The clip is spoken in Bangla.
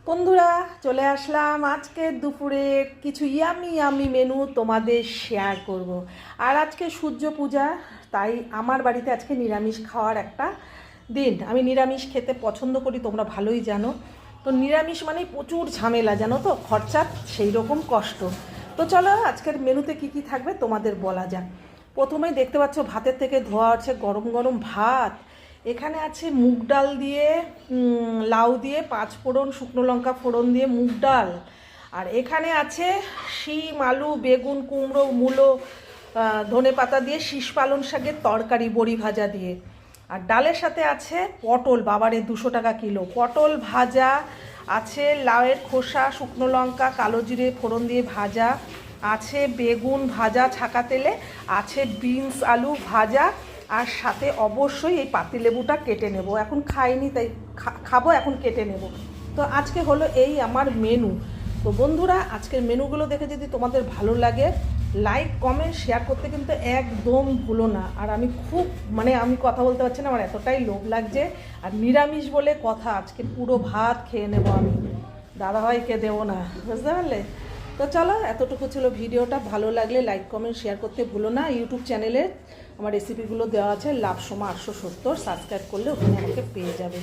বন্ধুরা, চলে আসলাম আজকে দুপুরে কিছু ইয়ামি ইয়ামি মেনু তোমাদের শেয়ার করব। আর আজকে সূর্য পূজা, তাই আমার বাড়িতে আজকে নিরামিষ খাওয়ার একটা দিন। আমি নিরামিষ খেতে পছন্দ করি, তোমরা ভালোই জানো। তো নিরামিষ মানেই প্রচুর ঝামেলা, জানো তো, খরচা সেই রকম কষ্ট। তো চলো আজকের মেনুতে কি কি থাকবে তোমাদের বলা যাক। প্রথমেই দেখতে পাচ্ছ ভাতের থেকে ধোয়া আছে গরম গরম ভাত। এখানে আছে মুগ ডাল দিয়ে, লাউ দিয়ে, পাঁচ ফোড়ন, শুকনো লঙ্কা ফোড়ন দিয়ে মুগ ডাল। আর এখানে আছে শিম, আলু, বেগুন, কুমড়ো, মূলো, ধনে পাতা দিয়ে শীষ পালং শাকের তরকারি বড়ি ভাজা দিয়ে। আর ডালের সাথে আছে পটল, বাবারে 200 টাকা কিলো পটল ভাজা আছে, লাউয়ের খোসা, শুকনো লঙ্কা, কালো জিরে ফোড়ন দিয়ে ভাজা আছে, বেগুন ভাজা ছাকা তেলে আছে, বিনস আলু ভাজা। আর সাথে অবশ্যই এই পাতিলেবুটা কেটে নেব, এখন খাইনি তাই খাবো, এখন কেটে নেব। তো আজকে হলো এই আমার মেনু। তো বন্ধুরা, আজকের মেনুগুলো দেখে যদি তোমাদের ভালো লাগে, লাইক কমেন্ট শেয়ার করতে কিন্তু একদম ভুলো না। আর আমি খুব আমি কথা বলতে পারছি না, আমার এতটাই লোভ লাগছে। আর নিরামিষ বলে কথা, আজকে পুরো ভাত খেয়ে নেব আমি, দাদাভাইকে দেবো না, বুঝতে পারলে? তো চলো, এতটুকু ছিল ভিডিওটা। ভালো লাগলে লাইক কমেন্ট শেয়ার করতে ভুলো না। ইউটিউব চ্যানেলে আমার রেসিপিগুলো দেওয়া আছে, লাভ সোমা 870, সাবস্ক্রাইব করলে ওখানে আমাকে পেয়ে যাবে।